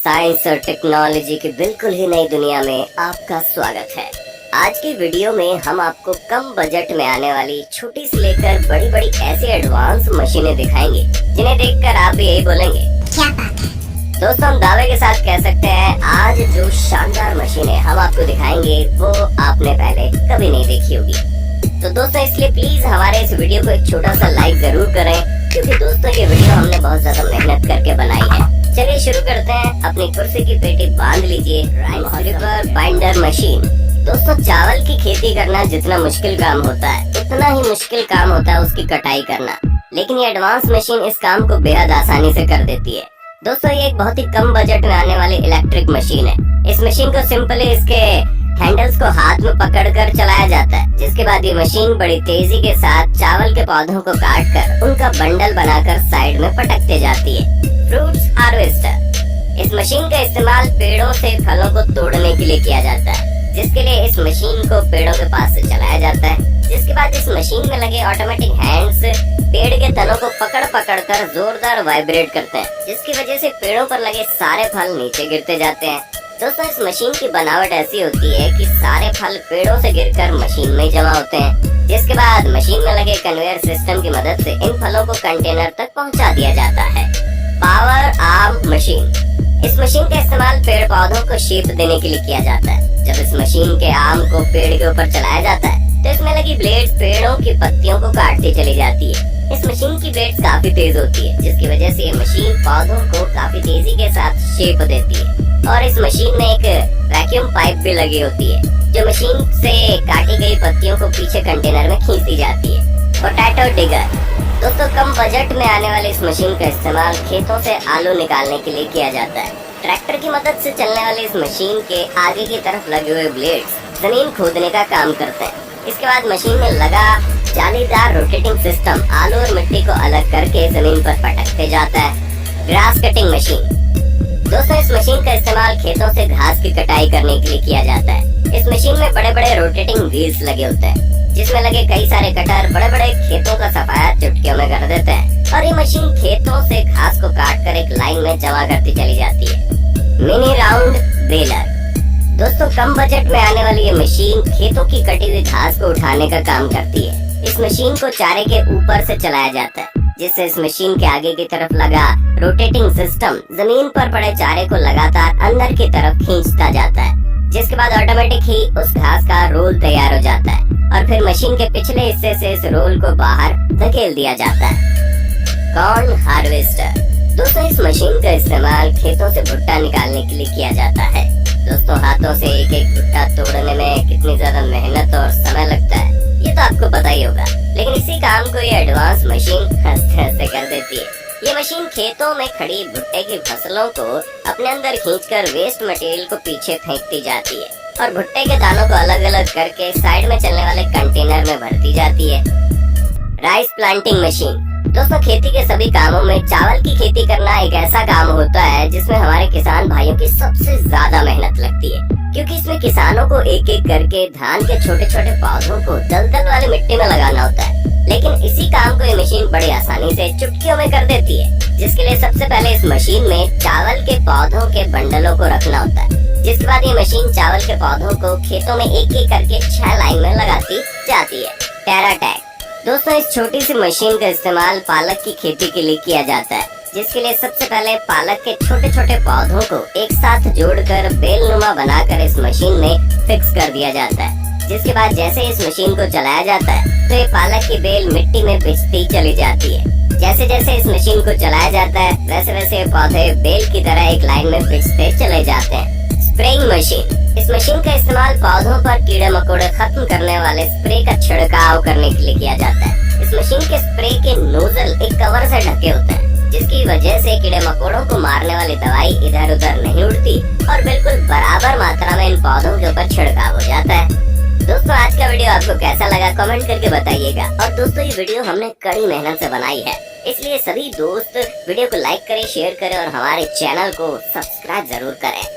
Science और technology की बिल्कुल ही नई दुनिया में आपका स्वागत है। आज की वीडियो में हम आपको कम बजट में आने वाली छोटी से लेकर बड़ी बड़ी ऐसी एडवांस मशीनें दिखाएंगे जिन्हें देखकर आप भी यही बोलेंगे, क्या बात है। दोस्तों, हम दावे के साथ कह सकते हैं आज जो शानदार मशीनें हम आपको दिखाएंगे वो आपने पहले कभी नहीं देखी होगी। तो दोस्तों, इसलिए प्लीज हमारे इस वीडियो को एक छोटा सा लाइक जरूर करें, क्योंकि दोस्तों ये वीडियो हमने बहुत ज्यादा मेहनत करके बनाई है। चलिए शुरू करते हैं। अपनी कुर्सी की पेटी बांध लीजिए। Rice binder machine. दोस्तों, चावल की खेती करना जितना मुश्किल काम होता है उतना ही मुश्किल काम होता है उसकी कटाई करना, लेकिन ये एडवांस मशीन इस काम को बेहद आसानी से कर देती है। दोस्तों, ये एक बहुत ही कम बजट में आने वाली इलेक्ट्रिक मशीन है। इस मशीन को सिंपली इसके हैंडल्स को हाथ में पकड़कर चलाया जाता है, जिसके बाद ये मशीन बड़ी तेजी के साथ चावल के पौधों को काटकर उनका बंडल बनाकर साइड में पटकते जाती है। Fruits harvester. इस मशीन का इस्तेमाल पेड़ों से फलों को तोड़ने के लिए किया जाता है, जिसके लिए इस मशीन को पेड़ों के पास से चलाया जाता है। जिसके बाद इस मशीन में लगे ऑटोमेटिक हैंड्स पेड़ के तनों को पकड़ कर जोरदार वाइब्रेट करते हैं, जिसकी वजह से पेड़ों पर लगे सारे फल नीचे गिरते जाते हैं। दोस्तों, इस मशीन की बनावट ऐसी होती है कि सारे फल पेड़ों से गिरकर मशीन में जमा होते हैं, जिसके बाद मशीन में लगे कन्वेयर सिस्टम की मदद से इन फलों को कंटेनर तक पहुंचा दिया जाता है। Power arm machine. इस मशीन का इस्तेमाल पेड़ पौधों को शेप देने के लिए किया जाता है। जब इस मशीन के आर्म को पेड़ के ऊपर चलाया जाता है तो इसमें लगी ब्लेड पेड़ों की पत्तियों को काटती चली जाती है। इस मशीन की ब्लेड काफी तेज होती है, जिसकी वजह से ये मशीन पौधों को काफी तेजी के साथ शेप देती है। और इस मशीन में एक वैक्यूम पाइप भी लगी होती है, जो मशीन से काटी गई पत्तियों को पीछे कंटेनर में खींचती जाती है। Potato digger. दोस्तों, कम बजट में आने वाली इस मशीन का इस्तेमाल खेतों से आलू निकालने के लिए किया जाता है। ट्रैक्टर की मदद से चलने वाली इस मशीन के आगे की तरफ लगे हुए ब्लेड्स जमीन खोदने का काम करते हैं। इसके बाद मशीन में लगा जालीदार रोटेटिंग सिस्टम आलू और मिट्टी को अलग करके जमीन पर पटकते जाता है। Grass cutting machine. दोस्तों, इस मशीन का इस्तेमाल खेतों से घास की कटाई करने के लिए किया जाता है। इस मशीन में बड़े बड़े रोटेटिंग व्हील्स लगे होते हैं, जिसमें लगे कई सारे कटर बड़े बड़े खेतों का सफाया चुटकियों में कर देते हैं, और ये मशीन खेतों से घास को काटकर एक लाइन में जमा करती चली जाती है। Mini round baler. दोस्तों, कम बजट में आने वाली ये मशीन खेतों की कटी हुई घास को उठाने का काम करती है। इस मशीन को चारे के ऊपर से चलाया जाता है, जिससे इस मशीन के आगे की तरफ लगा रोटेटिंग सिस्टम जमीन पर पड़े चारे को लगातार अंदर की तरफ खींचता जाता है, जिसके बाद ऑटोमेटिक ही उस घास का रोल तैयार हो जाता है और फिर मशीन के पिछले हिस्से से इस रोल को बाहर धकेल दिया जाता है। Corn harvester. दोस्तों, इस मशीन का इस्तेमाल खेतों से भुट्टा निकालने के लिए किया जाता है। दोस्तों, हाथों से एक एक भुट्टा तोड़ने में कितनी ज्यादा मेहनत और समय लगता है ये तो आपको पता ही होगा, लेकिन इसी काम को ये एडवांस मशीन हंसते हंसते कर देती है। ये मशीन खेतों में खड़ी भुट्टे की फसलों को अपने अंदर खींचकर वेस्ट मटेरियल को पीछे फेंकती जाती है और भुट्टे के दानों को अलग अलग करके साइड में चलने वाले कंटेनर में भरती जाती है। Rice planting machine. दोस्तों, खेती के सभी कामों में चावल की खेती करना एक ऐसा काम होता है जिसमें हमारे किसान भाइयों की सबसे ज्यादा मेहनत लगती है, क्योंकि इसमें किसानों को एक एक करके धान के छोटे छोटे पौधों को दलदल वाली मिट्टी में लगाना होता है। लेकिन इसी काम को ये मशीन बड़ी आसानी से चुटकियों में कर देती है, जिसके लिए सबसे पहले इस मशीन में चावल के पौधों के बंडलों को रखना होता है। जिसके बाद ये मशीन चावल के पौधों को खेतों में एक एक करके 6 लाइन में लगाती जाती है। टेराटैक। दोस्तों, इस छोटी सी मशीन का इस्तेमाल पालक की खेती के लिए किया जाता है, जिसके लिए सबसे पहले पालक के छोटे छोटे पौधों को एक साथ जोड़कर बेलनुमा बनाकर इस मशीन में फिक्स कर दिया जाता है। जिसके बाद जैसे इस मशीन को चलाया जाता है तो ये पालक की बेल मिट्टी में बिछती चली जाती है। जैसे जैसे इस मशीन को चलाया जाता है वैसे वैसे ये पौधे बेल की तरह एक लाइन में बिछते चले जाते हैं। Spraying machine. इस मशीन का इस्तेमाल पौधों पर कीड़े मकोड़े खत्म करने वाले स्प्रे का छिड़काव करने के लिए किया जाता है। इस मशीन के स्प्रे के नोजल एक कवर से ढके होते हैं, जिसकी वजह से कीड़े मकोड़ों को मारने वाली दवाई इधर उधर नहीं उड़ती और बिल्कुल बराबर मात्रा में इन पौधों के ऊपर छिड़काव हो जाता है। दोस्तों, आज का वीडियो आपको कैसा लगा कमेंट करके बताइएगा। और दोस्तों, ये वीडियो हमने कड़ी मेहनत से बनाई है, इसलिए सभी दोस्त वीडियो को लाइक करें, शेयर करें और हमारे चैनल को सब्सक्राइब जरूर करें।